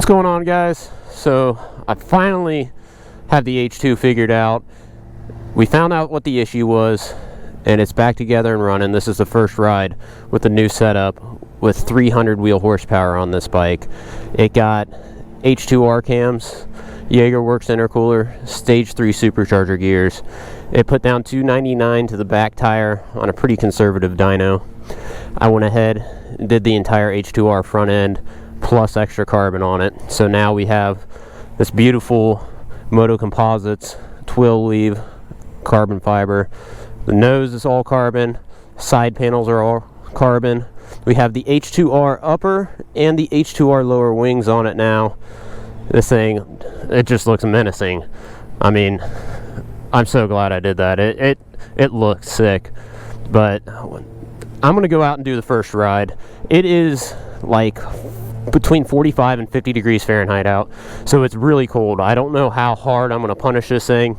going on, guys? So I finally have the H2 figured out. We found out what the issue was, and it's back together and running. This is the first ride with the new setup with 300 wheel horsepower on this bike. It got H2R cams, YAGER Works intercooler, stage 3 supercharger gears. It put down 299 to the back tire on a pretty conservative dyno. I went ahead and did the entire H2R front end plus extra carbon on it. So now we have this beautiful Moto Composites twill leaf carbon fiber. The nose is all carbon, side panels are all carbon. We have the H2R upper and the H2R lower wings on it now. This thing, it just looks menacing. I mean, I'm so glad I did that. It looks sick. But I'm gonna go out and do the first ride. It is like between 45 and 50 degrees Fahrenheit out, so it's really cold. I don't know how hard I'm gonna punish this thing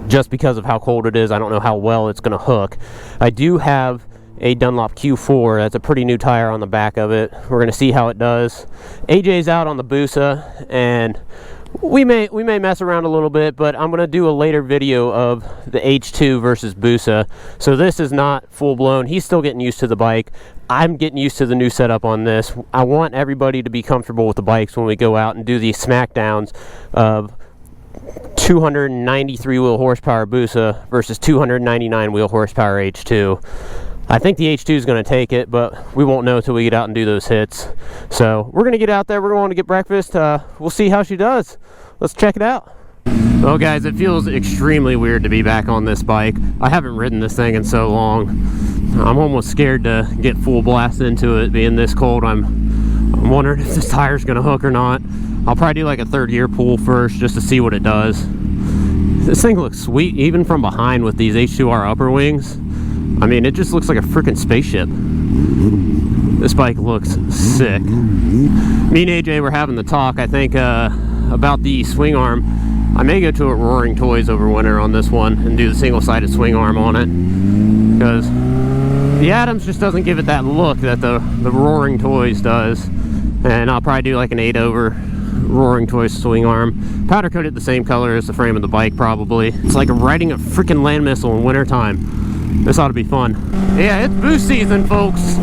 just because of how cold it is. I don't know how well it's gonna hook. I do have a Dunlop Q4. That's a pretty new tire on the back of it. We're gonna see how it does. AJ's out on the BUSA, and we may mess around a little bit, but I'm gonna do a later video of the H2 versus BUSA. So this is not full blown. He's still getting used to the bike. I'm getting used to the new setup on this. I want everybody to be comfortable with the bikes when we go out and do these smackdowns of 293 wheel horsepower BUSA versus 299 wheel horsepower H2. I think the H2 is going to take it, but we won't know until we get out and do those hits. So we're going to get out there. We're going to get breakfast. We'll see how she does. Let's check it out. Well, guys, it feels extremely weird to be back on this bike. I haven't ridden this thing in so long. I'm almost scared to get full blast into it being this cold. I'm wondering if this tire's going to hook or not. I'll probably do like a third gear pull first just to see what it does. This thing looks sweet even from behind with these H2R upper wings. I mean, it just looks like a freaking spaceship. This bike looks sick. Me and AJ were having the talk, I think, about the swing arm. I may go to a Roaring Toys over winter on this one and do the single-sided swing arm on it, because the Adams just doesn't give it that look that the Roaring Toys does. And I'll probably do like an 8-over Roaring Toys swing arm. Powder coat it the same color as the frame of the bike, probably. It's like riding a freaking land missile in wintertime. This ought to be fun. Yeah, it's boost season, folks.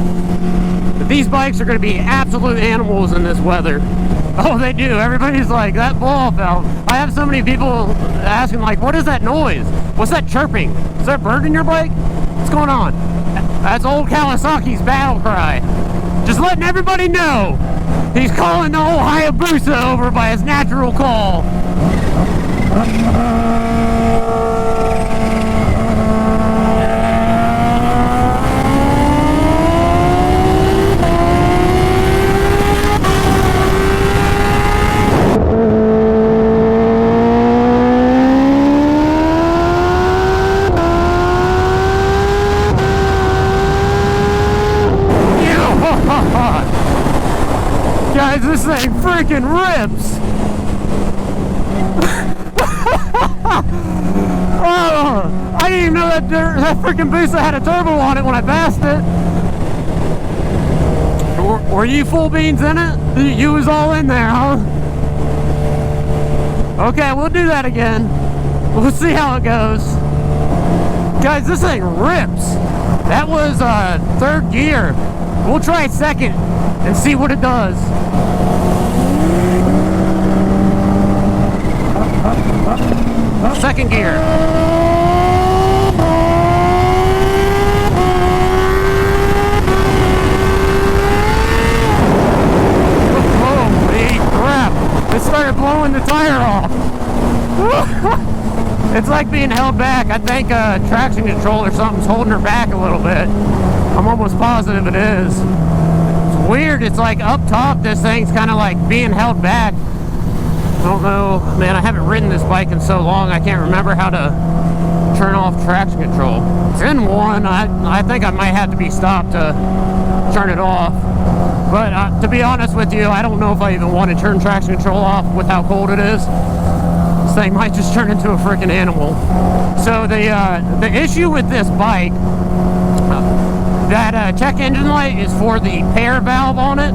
But these bikes are going to be absolute animals in this weather. Oh, they do. Everybody's like, that blow off valve. I have so many people asking, like, what is that noise? What's that chirping? Is there a bird in your bike? What's going on? That's old Kawasaki's battle cry. Just letting everybody know. He's calling the old Hayabusa over by his natural call. Guys, this thing freaking rips! Oh, I didn't even know that freaking BUSA had a turbo on it when I passed it. Were you full beans in it? You was all in there, huh? Okay, we'll do that again. We'll see how it goes. Guys, this thing rips. That was third gear. We'll try second and see what it does. Second gear. Holy crap! It started blowing the tire off. It's like being held back. I think traction control or something's holding her back a little bit. I'm almost positive it is. It's weird. It's like up top, this thing's kind of like being held back. I don't know, man, I haven't ridden this bike in so long, I can't remember how to turn off traction control. It's in one. I think I might have to be stopped to turn it off. But to be honest with you, I don't know if I even want to turn traction control off with how cold it is. This thing might just turn into a freaking animal. So the issue with this bike, that check engine light is for the pair valve on it.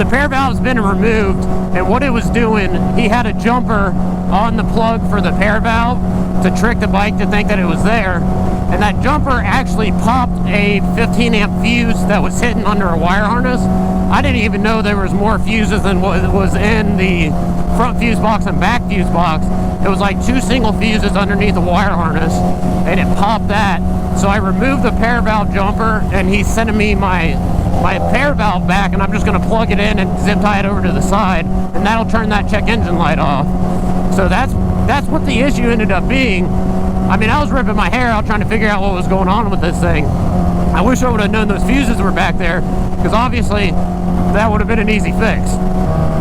the pair valve's been removed, and what it was doing, he had a jumper on the plug for the pair valve to trick the bike to think that it was there, and that jumper actually popped a 15 amp fuse that was hidden under a wire harness. I didn't even know there was more fuses than what was in the front fuse box and back fuse box. It was like 2 single fuses underneath the wire harness, and it popped that. So I removed the pair valve jumper, and he's sending me my pair valve back, and I'm just going to plug it in and zip tie it over to the side, and that'll turn that check engine light off. So that's what the issue ended up being. I mean, I was ripping my hair out trying to figure out what was going on with this thing. I wish I would have known those fuses were back there, because obviously that would have been an easy fix.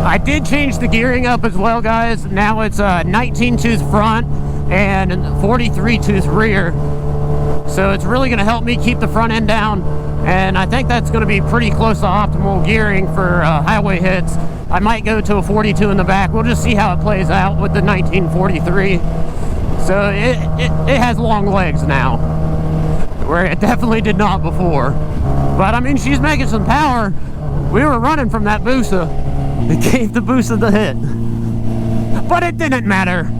I did change the gearing up as well, guys. Now it's a 19 tooth front and 43 tooth rear. So it's really going to help me keep the front end down, and I think that's going to be pretty close to optimal gearing for highway hits. I might go to a 42 in the back. We'll just see how it plays out with the 1943. So it has long legs now, where it definitely did not before. But I mean, she's making some power. We were running from that BUSA. It gave the BUSA the hit, but it didn't matter.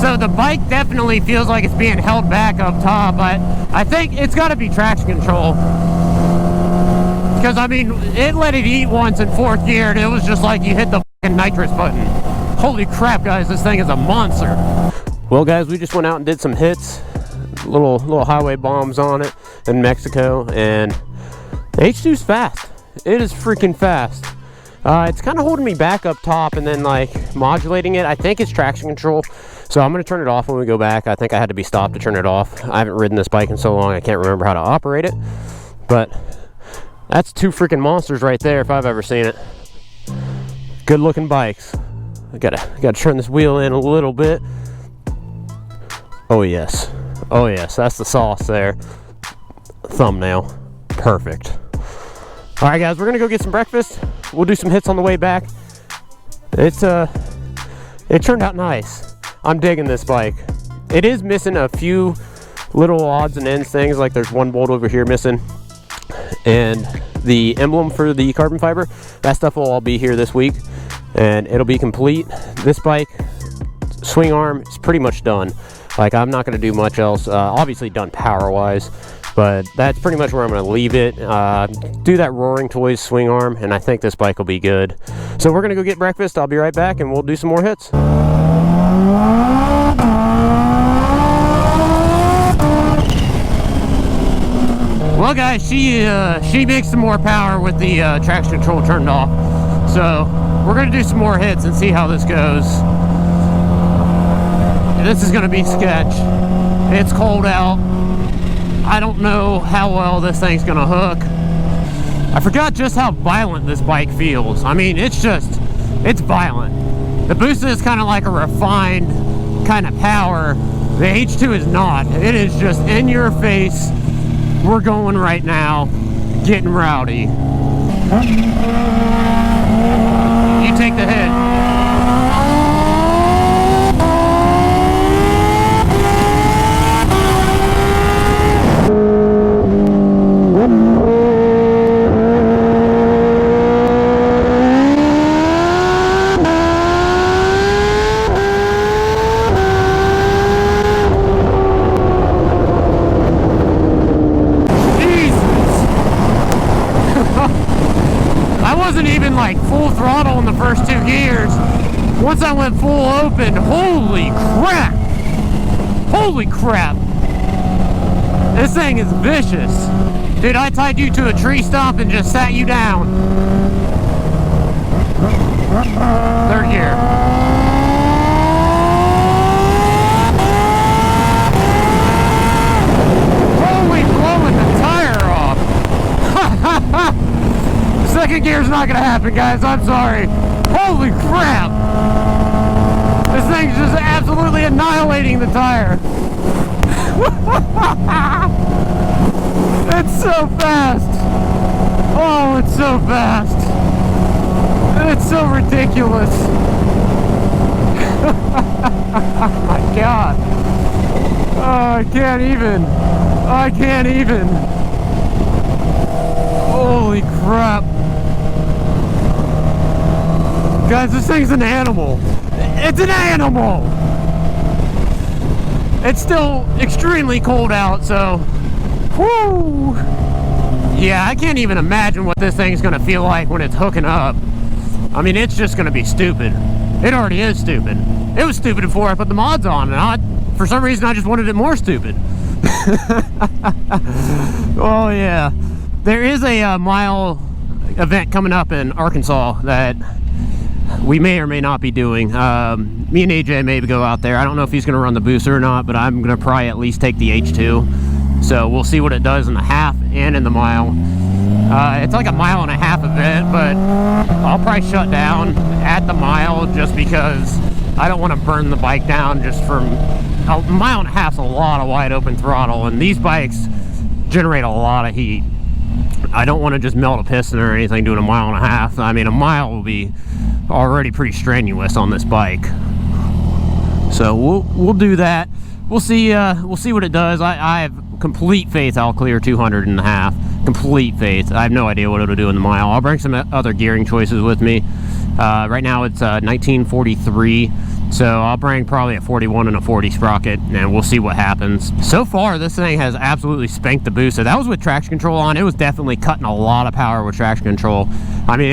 So the bike definitely feels like it's being held back up top, but I think it's got to be traction control, because I mean, it let it eat once in 4th gear, and it was just like you hit the fucking nitrous button. Holy crap, guys, this thing is a monster. Well, guys, we just went out and did some hits, little highway bombs on it in Mexico, and the H2's fast. It is freaking fast. It's kind of holding me back up top and then like modulating it. I think it's traction control, so I'm going to turn it off when we go back. I think I had to be stopped to turn it off. I haven't ridden this bike in so long I can't remember how to operate it, but that's 2 freaking monsters right there if I've ever seen it. Good looking bikes. I gotta turn this wheel in a little bit. Oh yes, that's the sauce there. Thumbnail, perfect. All right, guys, we're gonna go get some breakfast. We'll do some hits on the way back. It turned out nice. I'm digging this bike. It is missing a few little odds and ends things, like there's 1 bolt over here missing, and the emblem for the carbon fiber. That stuff will all be here this week, and it'll be complete. This bike, swing arm, is pretty much done. Like, I'm not gonna do much else. Obviously done power-wise, but that's pretty much where I'm going to leave it. Do that Roaring Toys swing arm, and I think this bike will be good. So we're going to go get breakfast. I'll be right back, and we'll do some more hits. Well, guys, she makes some more power with the traction control turned off. So we're going to do some more hits and see how this goes. This is going to be sketch. It's cold out. I don't know how well this thing's gonna hook. I forgot just how violent this bike feels. I mean, it's violent. The BUSA is kind of like a refined kind of power. The H2 is not. It is just in your face. We're going right now, getting rowdy. You take the hit. Like full throttle in the first 2 gears. Once I went full open, holy crap, this thing is vicious. Dude, I tied you to a tree stump and just sat you down. 3rd gear. Holy, blowing the tire off. Second gear's not gonna happen, guys. I'm sorry. Holy crap! This thing's just absolutely annihilating the tire. It's so fast. Oh, it's so fast. It's so ridiculous. Oh my god. Oh, I can't even. I can't even. Holy crap. Guys, this thing's an animal. It's an animal. It's still extremely cold out, so whoo. Yeah, I can't even imagine what this thing's gonna feel like when it's hooking up. I mean, it's just gonna be stupid. It already is stupid. It was stupid before I put the mods on, and for some reason I just wanted it more stupid. Oh yeah. There is a mile event coming up in Arkansas that we may or may not be doing. Me and AJ may go out there. I don't know if he's going to run the BUSA or not, but I'm going to probably at least take the H2. So we'll see what it does in the half and in the mile. It's like a 1.5 mile event, but I'll probably shut down at the mile just because I don't want to burn the bike down just from... A 1.5 miles a lot of wide open throttle, and these bikes generate a lot of heat. I don't want to just melt a piston or anything doing a 1.5 miles. I mean, a mile will be already pretty strenuous on this bike. So we'll do that. We'll see what it does. I have complete faith I'll clear 200 and a half. Complete faith. I have no idea what it'll do in the mile. I'll bring some other gearing choices with me. Right now it's 1943. So I'll bring probably a 41 and a 40 sprocket, and we'll see what happens. So far, this thing has absolutely spanked the BUSA. That was with traction control on. It was definitely cutting a lot of power with traction control. I mean,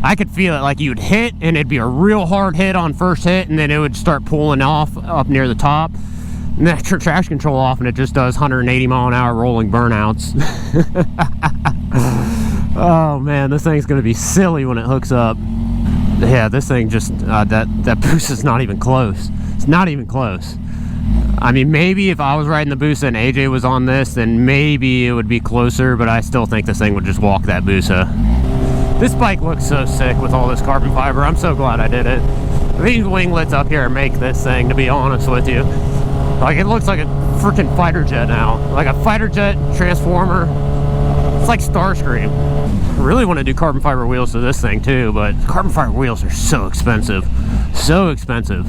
I could feel it, like you'd hit, and it'd be a real hard hit on first hit, and then it would start pulling off up near the top. And then traction control off, and it just does 180 mile an hour rolling burnouts. Oh man, this thing's gonna be silly when it hooks up. Yeah, this thing just, that BUSA's not even close. It's not even close. I mean, maybe if I was riding the BUSA and AJ was on this, then maybe it would be closer, but I still think this thing would just walk that BUSA. This bike looks so sick with all this carbon fiber. I'm so glad I did it. These winglets up here make this thing, to be honest with you. Like, it looks like a freaking fighter jet now. Like a fighter jet transformer. It's like Starscream. I really want to do carbon fiber wheels to this thing too, but carbon fiber wheels are so expensive. So expensive.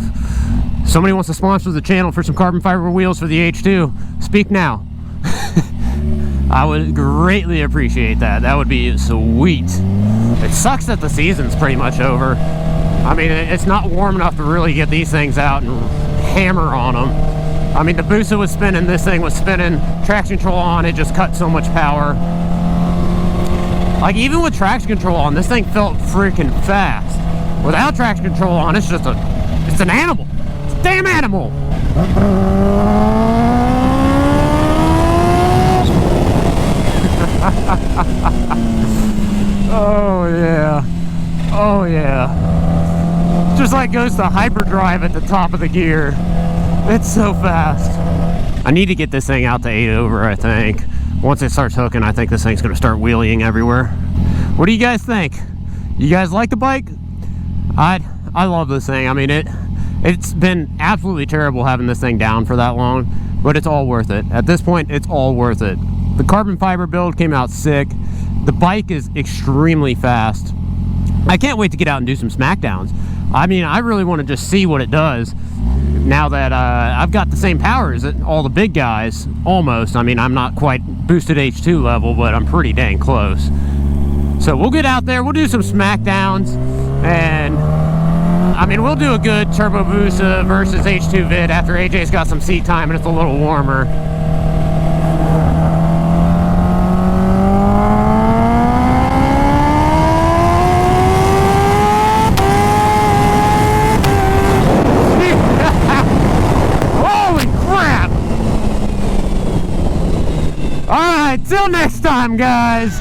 Somebody wants to sponsor the channel for some carbon fiber wheels for the H2. Speak now. I would greatly appreciate that. That would be sweet. It sucks that the season's pretty much over. I mean, it's not warm enough to really get these things out and hammer on them. I mean, the BUSA was spinning, this thing was spinning, traction control on, it just cut so much power. Like, even with traction control on, this thing felt freaking fast. Without traction control on, it's just it's an animal. It's a damn animal. Oh yeah. Oh yeah. Just like goes to hyperdrive at the top of the gear. It's so fast. I need to get this thing out to 8 over, I think. Once it starts hooking, I think this thing's gonna start wheeling everywhere. What do you guys think? You guys like the bike? I love this thing. I mean, it's been absolutely terrible having this thing down for that long, but it's all worth it. At this point, it's all worth it. The carbon fiber build came out sick. The bike is extremely fast. I can't wait to get out and do some smackdowns. I mean, I really want to just see what it does now that I've got the same power as all the big guys, almost. I mean, I'm not quite boosted H2 level, but I'm pretty dang close. So we'll get out there, we'll do some smackdowns, and I mean, we'll do a good Turbo BUSA versus H2 vid after AJ's got some seat time and it's a little warmer. Till next time, guys.